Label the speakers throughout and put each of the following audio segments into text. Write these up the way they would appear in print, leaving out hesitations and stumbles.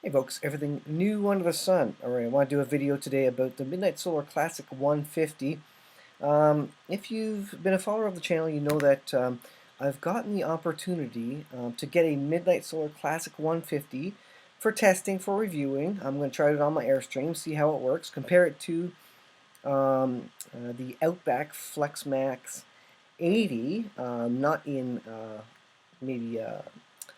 Speaker 1: Hey folks, everything new under the sun. Alright, I want to do a video today about the Midnight Solar Classic 150. If you've been a follower of the channel, you know that I've gotten the opportunity to get a Midnight Solar Classic 150 for testing, for reviewing. I'm going to try it on my Airstream, see how it works, compare it to the Outback Flex Max 80, not in maybe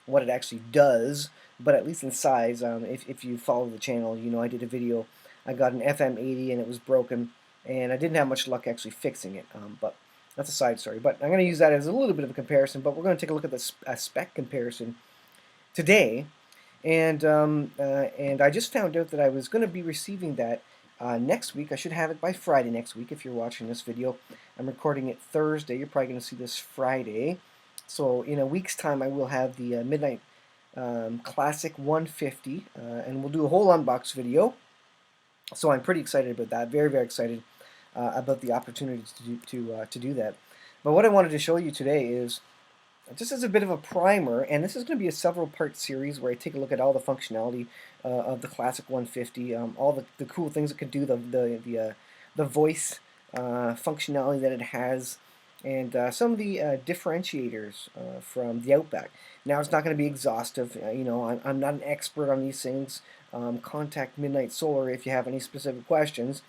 Speaker 1: what it actually does, but at least in size. If you follow the channel, you know I did a video. I got an FM80 and it was broken, and I didn't have much luck actually fixing it. But that's a side story. But I'm going to use that as a little bit of a comparison. But we're going to take a look at the spec comparison today, and I just found out that I was going to be receiving that next week. I should have it by Friday next week. If you're watching this video, I'm recording it Thursday. You're probably going to see this Friday. So in a week's time, I will have the Midnite Classic 150, and we'll do a whole unbox video. So I'm pretty excited about that. Very, very excited about the opportunity to do that. But what I wanted to show you today is just as a bit of a primer, and this is going to be a several-part series where I take a look at all the functionality of the Classic 150, all the cool things it can do, the voice functionality that it has, and some of the differentiators from the Outback. Now, it's not going to be exhaustive. I'm not an expert on these things. Contact Midnight Solar if you have any specific questions.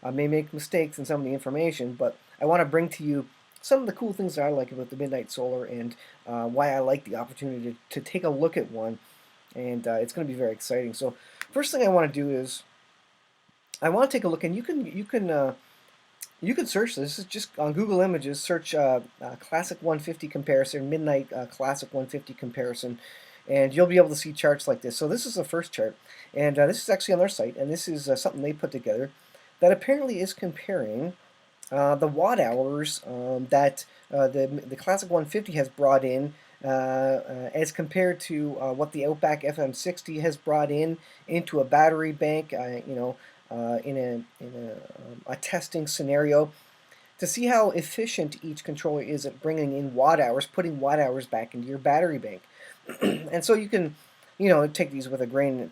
Speaker 1: I may make mistakes in some of the information, but I want to bring to you some of the cool things that I like about the Midnight Solar, and why I like the opportunity to take a look at one, and it's going to be very exciting. So first thing I want to do is I want to take a look, and you can search this. This is just on Google Images. Search Classic 150 comparison, Midnight Classic 150 comparison, and you'll be able to see charts like this. So this is the first chart, and this is actually on their site, and this is something they put together that apparently is comparing the watt hours that the Classic 150 has brought in as compared to what the Outback FM60 has brought in into a battery bank, in a testing scenario, to see how efficient each controller is at bringing in watt hours, putting watt hours back into your battery bank. And so you can, take these with a grain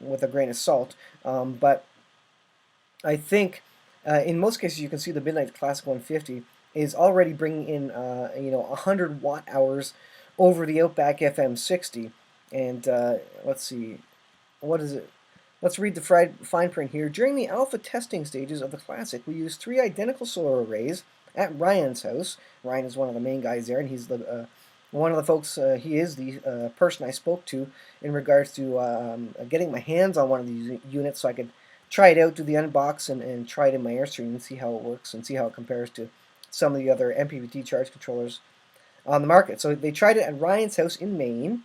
Speaker 1: of salt, but I think in most cases you can see the Midnight Classic 150 is already bringing in 100 watt hours over the Outback FM60. And let's see, what is it? Let's read the fine print here. During the alpha testing stages of the Classic, we used 3 identical solar arrays at Ryan's house. Ryan is one of the main guys there, and he's the one of the folks. He is the person I spoke to in regards to getting my hands on one of these units, so I could try it out, do the unbox, and try it in my Airstream and see how it works and see how it compares to some of the other MPPT charge controllers on the market. So they tried it at Ryan's house in Maine.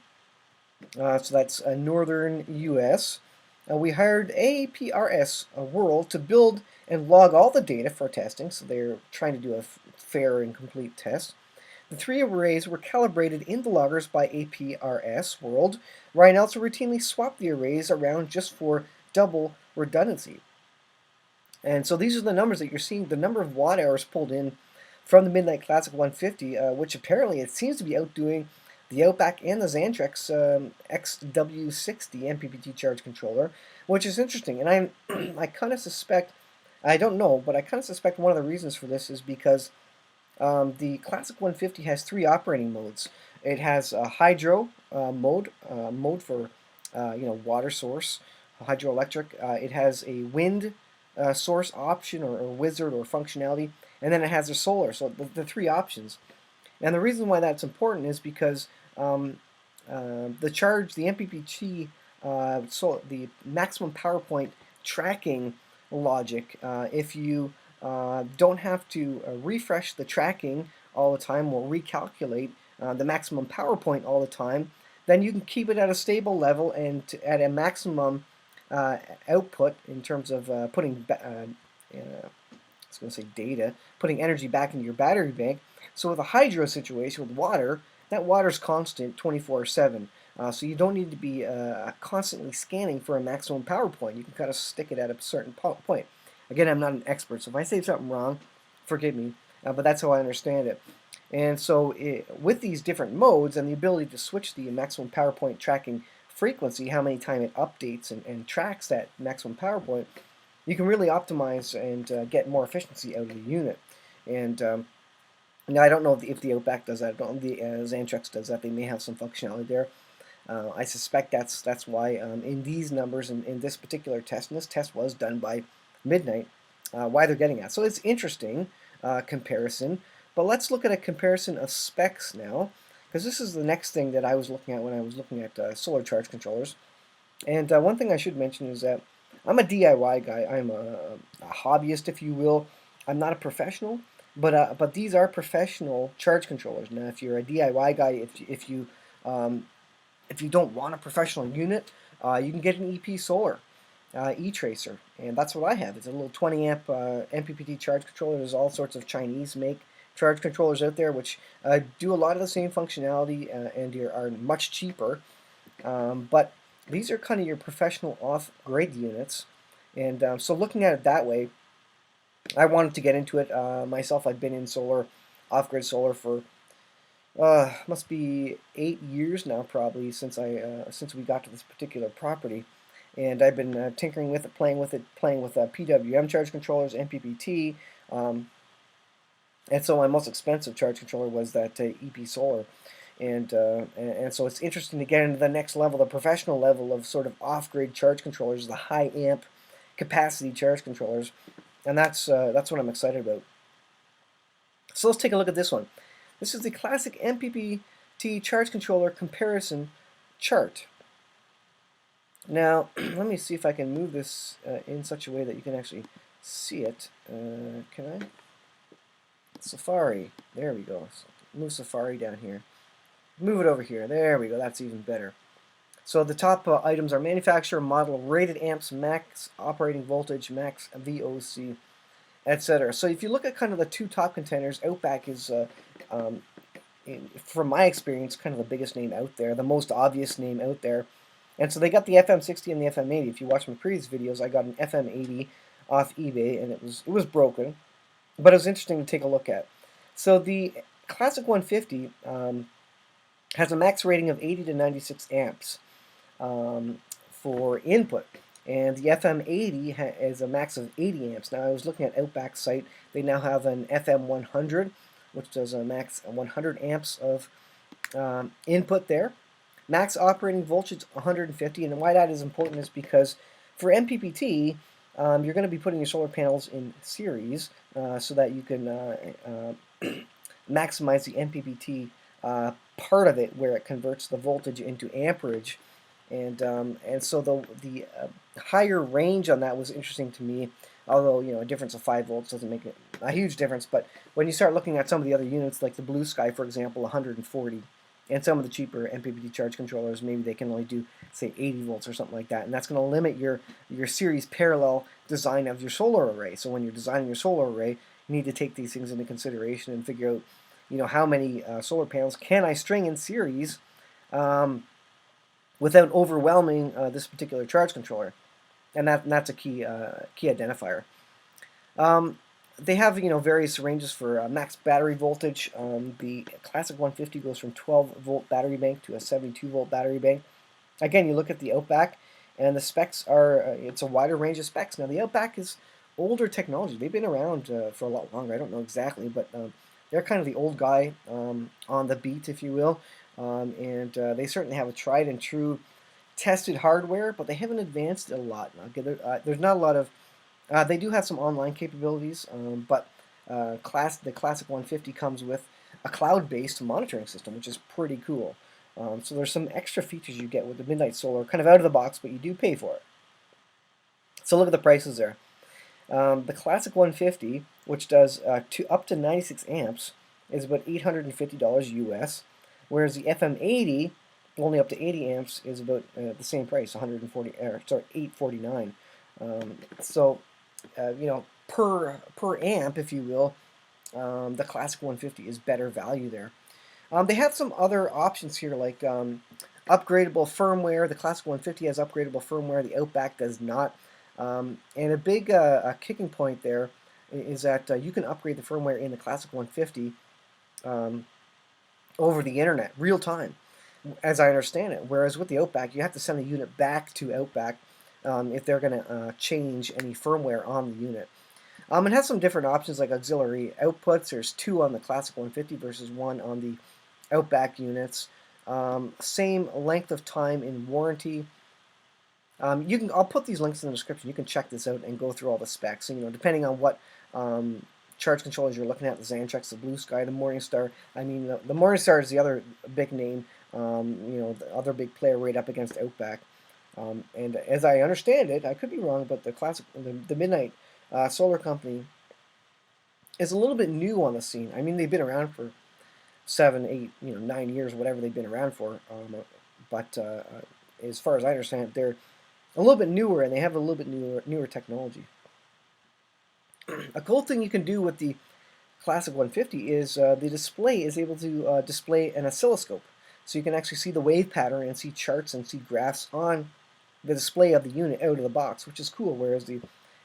Speaker 1: So that's northern U.S. We hired APRS World to build and log all the data for testing, so they're trying to do a fair and complete test. The 3 arrays were calibrated in the loggers by APRS World. Ryan also routinely swapped the arrays around just for double redundancy. And so these are the numbers that you're seeing, the number of watt hours pulled in from the Midnight Classic 150, which apparently it seems to be outdoing the Outback and the Xantrex XW60 MPPT charge controller, which is interesting. And I kind of suspect, I don't know, but I kind of suspect one of the reasons for this is because the Classic 150 has 3 operating modes. It has a hydro mode for water source, hydroelectric. It has a wind source option or wizard or functionality, and then it has a solar. So the 3 options. And the reason why that's important is because the MPPT, so the maximum power point tracking logic, if you don't have to refresh the tracking all the time or recalculate the maximum power point all the time, then you can keep it at a stable level and at a maximum output in terms of putting I was going to say data, putting energy back into your battery bank. So with a hydro situation with water, that water's constant 24/7. So you don't need to be constantly scanning for a maximum power point. You can kind of stick it at a certain point. Again, I'm not an expert, so if I say something wrong, forgive me, but that's how I understand it. And so with these different modes and the ability to switch the maximum power point tracking frequency, how many times it updates and tracks that maximum power point, you can really optimize and get more efficiency out of the unit. And now I don't know if the Outback does that. I don't know if the Xantrex does that. They may have some functionality there. I suspect that's why in these numbers in this particular test, and this test was done by Midnite, why they're getting that. So it's interesting comparison. But let's look at a comparison of specs now, because this is the next thing that I was looking at when I was looking at solar charge controllers. And one thing I should mention is that I'm a DIY guy. I'm a hobbyist, if you will. I'm not a professional, but these are professional charge controllers. Now, if you're a DIY guy, if you don't want a professional unit, you can get an EP Solar E-Tracer, and that's what I have. It's a little 20 amp MPPT charge controller. There's all sorts of Chinese make charge controllers out there which do a lot of the same functionality and are much cheaper, but these are kind of your professional off-grid units, and so looking at it that way, I wanted to get into it myself. I've been in solar, off-grid solar for must be 8 years now, probably since we got to this particular property, and I've been tinkering with it, playing with PWM charge controllers, MPPT, and so my most expensive charge controller was that EP Solar, and so it's interesting to get into the next level, the professional level of sort of off-grid charge controllers, the high amp capacity charge controllers, and that's what I'm excited about. So let's take a look at this one. This is the classic MPPT charge controller comparison chart. Now, let me see if I can move this in such a way that you can actually see it. Can I? Safari. There we go. So move Safari down here. Move it over here. There we go. That's even better. So the top items are manufacturer, model, rated amps, max operating voltage, max VOC, etc. So if you look at kind of the two top contenders, Outback is, from my experience, kind of the biggest name out there, the most obvious name out there. And so they got the FM60 and the FM80. If you watch my previous videos, I got an FM80 off eBay, and it was broken, but it was interesting to take a look at. So the Classic 150 has a max rating of 80 to 96 amps for input, and the FM80 is a max of 80 amps. Now I was looking at Outback's site. They now have an FM100, which does a max 100 amps of input there. Max operating voltage 150, and why that is important is because for MPPT, you're going to be putting your solar panels in series so that you can maximize the MPPT part of it, where it converts the voltage into amperage, and so the higher range on that was interesting to me. Although a difference of 5 volts doesn't make a huge difference, but when you start looking at some of the other units, like the Blue Sky, for example, 140. And some of the cheaper MPPT charge controllers, maybe they can only do, say, 80 volts or something like that. And that's going to limit your series parallel design of your solar array. So when you're designing your solar array, you need to take these things into consideration and figure out, how many solar panels can I string in series without overwhelming this particular charge controller. And that's a key identifier. They have various ranges for max battery voltage. The Classic 150 goes from 12 volt battery bank to a 72 volt battery bank. Again, you look at the Outback, and the specs are it's a wider range of specs. Now the Outback is older technology. They've been around for a lot longer. I don't know exactly, but they're kind of the old guy on the beat, if you will, and they certainly have a tried and true tested hardware, but they haven't advanced it a lot. There's not a lot of they do have some online capabilities, but the Classic 150 comes with a cloud-based monitoring system, which is pretty cool. So there's some extra features you get with the Midnite Solar, kind of out of the box, but you do pay for it. So look at the prices there. The Classic 150, which does up to 96 amps, is about $850 US, whereas the FM80, only up to 80 amps, is about the same price, $849. So per amp, if you will, the Classic 150 is better value there. They have some other options here, like upgradable firmware. The Classic 150 has upgradable firmware. The Outback does not. And a big kicking point there is that you can upgrade the firmware in the Classic 150 over the internet, real time. as I understand it. Whereas with the Outback, you have to send the unit back to Outback if they're going to change any firmware on the unit. It has some different options like auxiliary outputs. There's 2 on the Classic 150 versus 1 on the Outback units. Same length of time in warranty. I'll put these links in the description. You can check this out and go through all the specs. And, depending on what charge controllers you're looking at, the Xantrex, the Blue Sky, the Morningstar. I mean, the Morningstar is the other big name. The other big player right up against Outback. And as I understand it, I could be wrong, but the Midnite solar company is a little bit new on the scene. I mean, they've been around for 7, 8, 9 years, whatever they've been around for. But as far as I understand, they're a little bit newer, and they have a little bit newer technology. A cool thing you can do with the Classic 150 is the display is able to display an oscilloscope. So you can actually see the wave pattern and see charts and see graphs on the display of the unit out of the box, which is cool, whereas the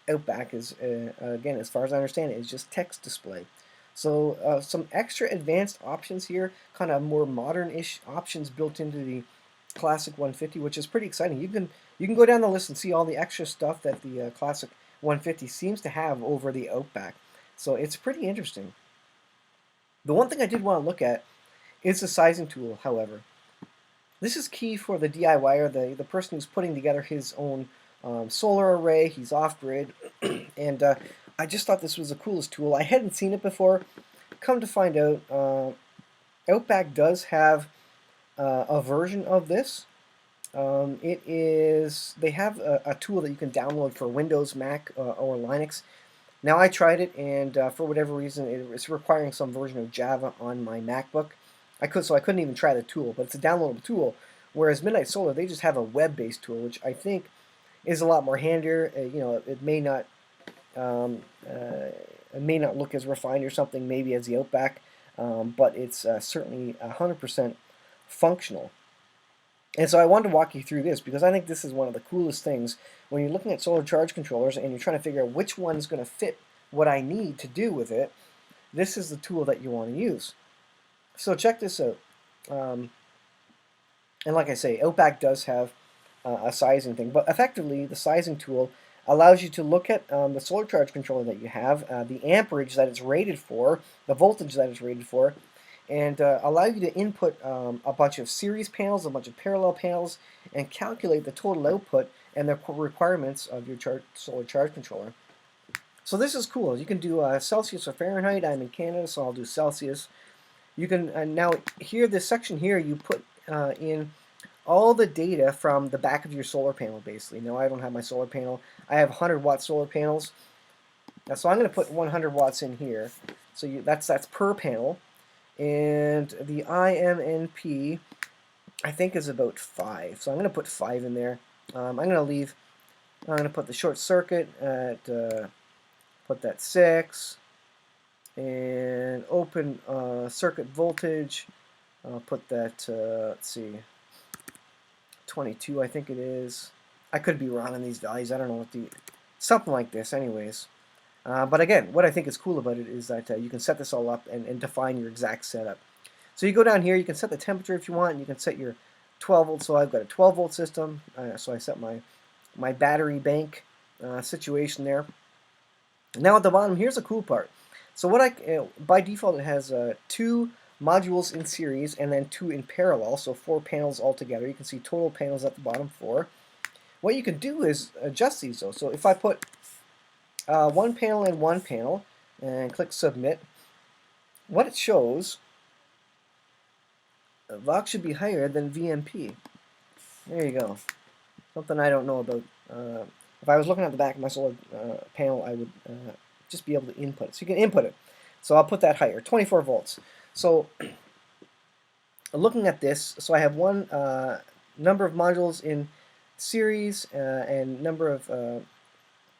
Speaker 1: Outback is, again, as far as I understand it, is just text display. So some extra advanced options here, kind of more modern-ish options built into the Classic 150, which is pretty exciting. You can go down the list and see all the extra stuff that the Classic 150 seems to have over the Outback. So it's pretty interesting. The one thing I did want to look at is the sizing tool, however. This is key for the DIYer, the person who's putting together his own solar array. He's off-grid, and I just thought this was the coolest tool. I hadn't seen it before. Come to find out, Outback does have a version of this. They have a tool that you can download for Windows, Mac, or Linux. Now I tried it, and for whatever reason, it's requiring some version of Java on my MacBook. So I couldn't even try the tool, but it's a downloadable tool. Whereas Midnite Solar, they just have a web-based tool, which I think is a lot more handier. It may not look as refined or something, maybe as the Outback, but it's certainly 100% functional. And so I wanted to walk you through this because I think this is one of the coolest things when you're looking at solar charge controllers and you're trying to figure out which one is going to fit what I need to do with it. This is the tool that you want to use. So check this out. And like I say, Outback does have a sizing thing, but effectively the sizing tool allows you to look at the solar charge controller that you have, the amperage that it's rated for, the voltage that it's rated for, and allow you to input a bunch of series panels, a bunch of parallel panels, and calculate the total output and the requirements of your solar charge controller. So this is cool. You can do Celsius or Fahrenheit. I'm in Canada, so I'll do Celsius. You can now here, this section here, you put in all the data from the back of your solar panel, basically. Now I don't have my solar panel. I have 100-watt solar panels. So I'm going to put 100 watts in here. So that's per panel. And the IMNP, I think, is about 5. So I'm going to put 5 in there. I'm going to put the short circuit at, put that 6. And open circuit voltage, I'll put that, let's see, 22, I think it is. I could be wrong on these values. I don't know something like this anyways. But again, what I think is cool about it is that you can set this all up and define your exact setup. So you go down here, you can set the temperature if you want, and you can set your 12 volts. So I've got a 12 volt system, so I set my battery bank situation there. Now at the bottom, here's the cool part. So by default, it has 2 modules in series and then 2 in parallel, so 4 panels altogether. You can see total panels at the bottom, 4. What you can do is adjust these though. So if I put one panel and one panel and click submit, what it shows, Vox should be higher than VMP. There you go. Something I don't know about. If I was looking at the back of my solar panel, I would just be able to input it. So you can input it. So I'll put that higher, 24 volts. So looking at this, so I have one number of modules in series and number of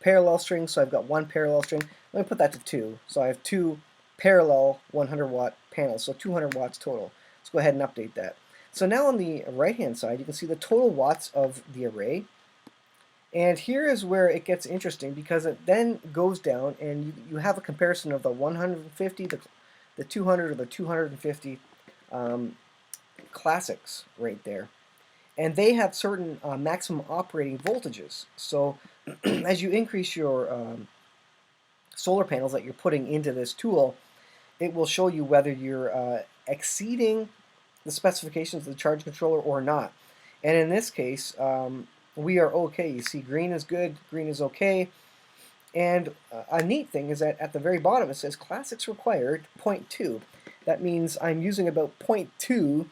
Speaker 1: parallel strings. So I've got 1 parallel string. Let me put that to 2. So I have 2 parallel 100-watt panels, so 200 watts total. Let's go ahead and update that. So now on the right-hand side, you can see the total watts of the array. And here is where it gets interesting because it then goes down and you have a comparison of the 150, the 200, or the 250 classics right there. And they have certain maximum operating voltages. So as you increase your solar panels that you're putting into this tool, it will show you whether you're exceeding the specifications of the charge controller or not. And in this case, we are okay. You see green is good, green is okay. And a neat thing is that at the very bottom it says classics required 0.2. That means I'm using about 0.2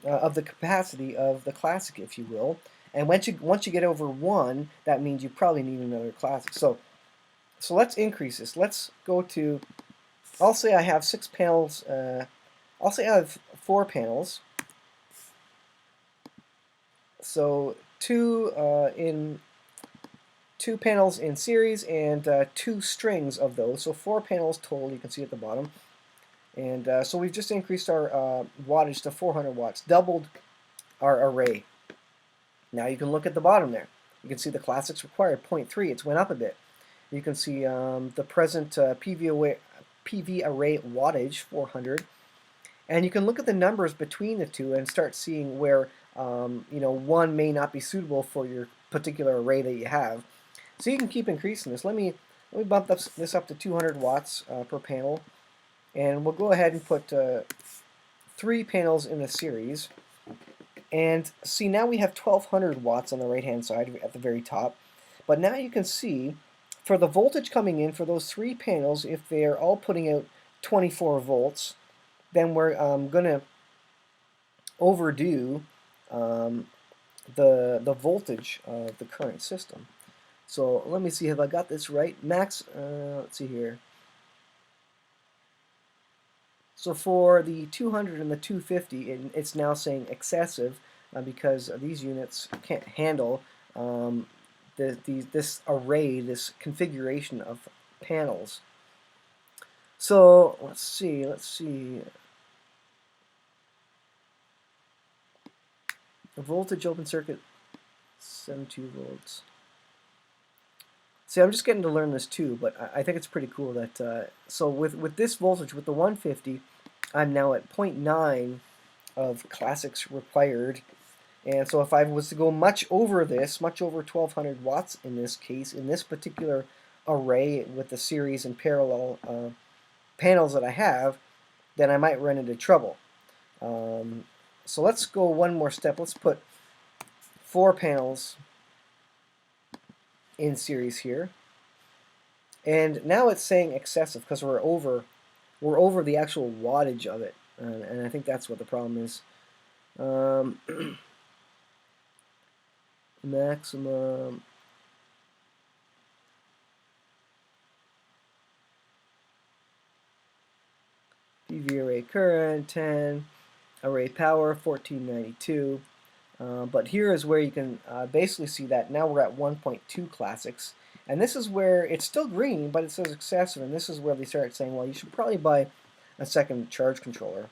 Speaker 1: of the capacity of the classic, if you will. And once you get over 1, that means you probably need another classic. So let's increase this. Let's go to, I'll say I have 6 panels, I'll say I have 4 panels. So two panels in series and 2 strings of those. So 4 panels total, you can see at the bottom. And so we've just increased our wattage to 400 watts, doubled our array. Now you can look at the bottom there. You can see the classics required 0.3. It's went up a bit. You can see the present PV array wattage 400, and you can look at the numbers between the two and start seeing where one may not be suitable for your particular array that you have. So you can keep increasing this. Let me bump this up to 200 watts per panel, and we'll go ahead and put 3 panels in the series. And see, now we have 1200 watts on the right hand side at the very top. But now you can see for the voltage coming in for those 3 panels, if they're all putting out 24 volts, then we're going to overdo the voltage of the current system. So let me see, have I got this right? Max, let's see here. So for the 200 and the 250, it's now saying excessive because these units can't handle this array, this configuration of panels. So let's see. The voltage open circuit, 72 volts. See, I'm just getting to learn this too, but I think it's pretty cool that, so with this voltage, with the 150, I'm now at 0.9 of classics required. And so if I was to go much over this, much over 1200 watts in this case, in this particular array with the series and parallel panels that I have, then I might run into trouble. So let's go one more step. Let's put 4 panels in series here, and now it's saying excessive because we're over the actual wattage of it, and I think that's what the problem is. Maximum PV array current 10, array power 1492. But here is where you can basically see that now we're at 1.2 classics, and this is where it's still green, but it says excessive, and this is where they start saying, well, you should probably buy a second charge controller.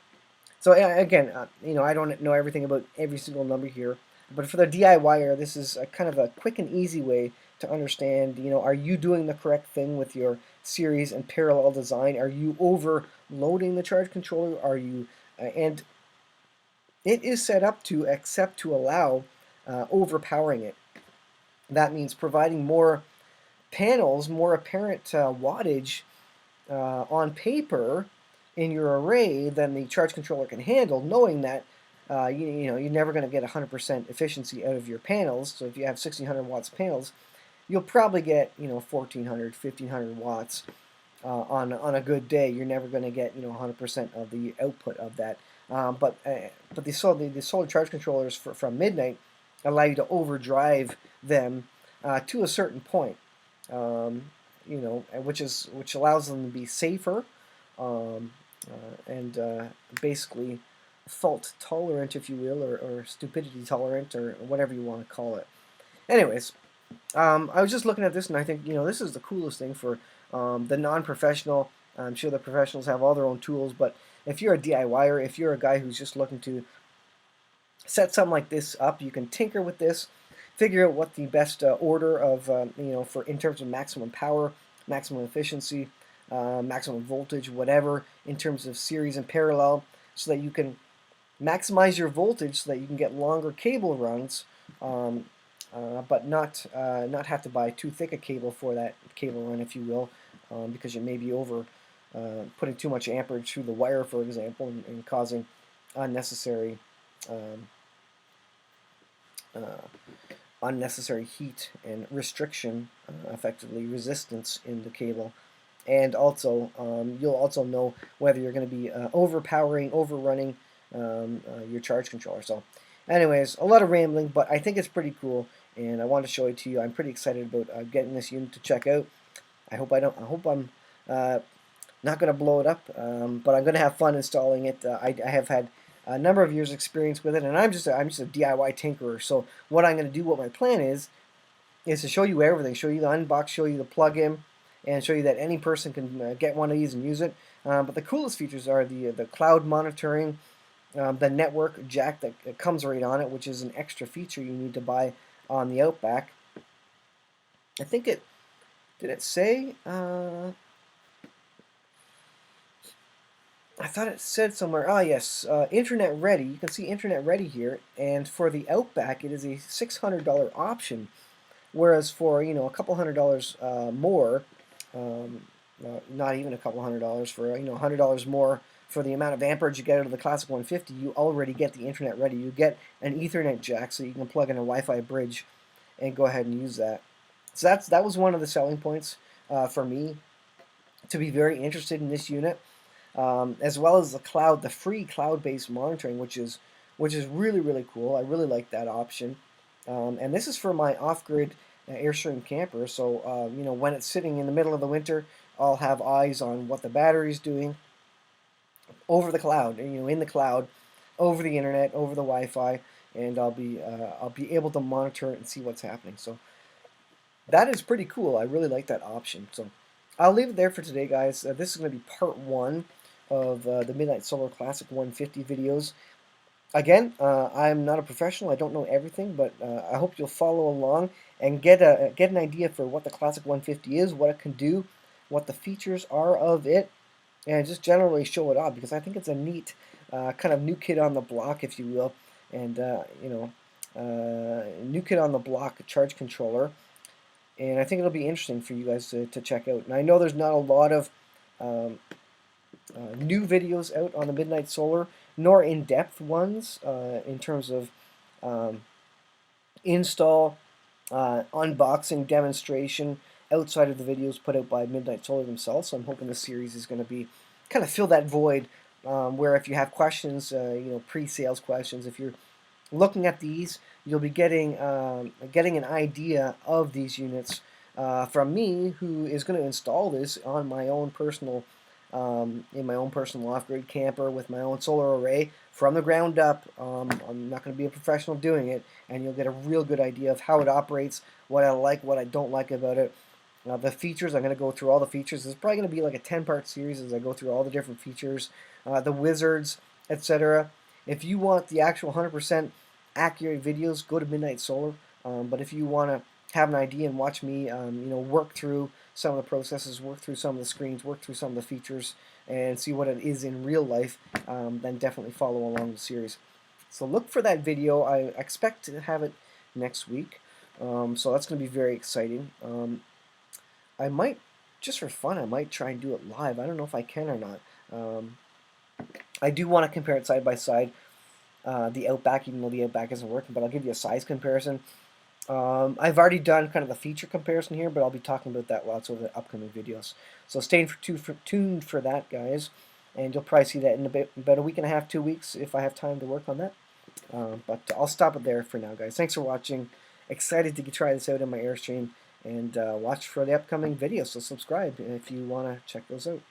Speaker 1: So again, I don't know everything about every single number here, but for the DIYer, this is kind of a quick and easy way to understand, are you doing the correct thing with your series and parallel design? Are you overloading the charge controller? Are you, and it is set up to accept to allow overpowering it. That means providing more panels, more apparent wattage on paper in your array than the charge controller can handle, knowing that you're never going to get 100% efficiency out of your panels. So if you have 1600 watts panels, you'll probably get 1400, 1500 watts on a good day. You're never going to get 100% of the output of that. But the solar charge controllers from Midnite allow you to overdrive them to a certain point, which allows them to be safer and basically fault tolerant, if you will, or stupidity tolerant, or whatever you want to call it. Anyways, I was just looking at this, and I think this is the coolest thing for the non-professional. I'm sure the professionals have all their own tools, but if you're a DIYer, if you're a guy who's just looking to set something like this up, you can tinker with this, figure out what the best order of for in terms of maximum power, maximum efficiency, maximum voltage, whatever, in terms of series and parallel, so that you can maximize your voltage so that you can get longer cable runs, but not have to buy too thick a cable for that cable run, if you will, because you may be over putting too much amperage through the wire, for example, and causing unnecessary um, uh, unnecessary heat and restriction, effectively resistance in the cable. And also, you'll also know whether you're going to be overpowering, overrunning your charge controller. So, anyways, a lot of rambling, but I think it's pretty cool, and I want to show it to you. I'm pretty excited about getting this unit to check out. I hope I don't. I hope I'm not going to blow it up, but I'm going to have fun installing it. I have had a number of years' experience with it, and I'm just a DIY tinkerer. So what I'm going to do, what my plan is to show you everything, show you the unbox, show you the plug-in, and show you that any person can get one of these and use it. But the coolest features are the cloud monitoring, the network jack that comes right on it, which is an extra feature you need to buy on the Outback. I think it did it say. I thought it said somewhere. Ah, yes, internet ready. You can see internet ready here, and for the Outback, it is a $600 option. Whereas for a couple $100 more, not even a couple $100 for $100 more for the amount of amperage you get out of the Classic 150, you already get the internet ready. You get an Ethernet jack, so you can plug in a Wi-Fi bridge and go ahead and use that. So that was one of the selling points for me to be very interested in this unit, as well as the free cloud-based monitoring, which is really really cool. I really like that option, and this is for my off-grid Airstream camper. So when it's sitting in the middle of the winter, I'll have eyes on what the battery's doing over the cloud, in the cloud, over the internet, over the Wi-Fi, and I'll be able to monitor it and see what's happening. So that is pretty cool. I really like that option. So I'll leave it there for today, guys. This is going to be part one of the Midnite Solar Classic 150 videos. Again, I'm not a professional. I don't know everything, but I hope you'll follow along and get an idea for what the Classic 150 is, what it can do, what the features are of it, and just generally show it off, because I think it's a neat kind of new kid on the block, if you will, and new kid on the block charge controller. And I think it'll be interesting for you guys to check out. And I know there's not a lot of um, new videos out on the Midnite Solar, nor in-depth ones in terms of um, install, unboxing, demonstration, outside of the videos put out by Midnite Solar themselves. So I'm hoping this series is going to be kind of fill that void, where if you have questions, pre-sales questions, if you're looking at these, you'll be getting an idea of these units from me, who is going to install this on my own personal in my own personal off-grid camper with my own solar array from the ground up. I'm not going to be a professional doing it, and you'll get a real good idea of how it operates, what I like, what I don't like about it. The features, I'm going to go through all the features. It's probably going to be like a 10-part series as I go through all the different features, the wizards, etc. If you want the actual 100% accurate videos, go to Midnite Solar. But if you want to have an idea and watch me, work through some of the processes, work through some of the screens, work through some of the features, and see what it is in real life, then definitely follow along the series. So look for that video. I expect to have it next week. So that's going to be very exciting. I might, just for fun, I might try and do it live. I don't know if I can or not. I do want to compare it side by side. The Outback, even though the Outback isn't working, but I'll give you a size comparison. I've already done kind of the feature comparison here, but I'll be talking about that lots over the upcoming videos. So stay tuned for that, guys, and you'll probably see that in about a week and a half, 2 weeks, if I have time to work on that. But I'll stop it there for now, guys. Thanks for watching. Excited to try this out in my Airstream, and watch for the upcoming videos. So subscribe if you want to check those out.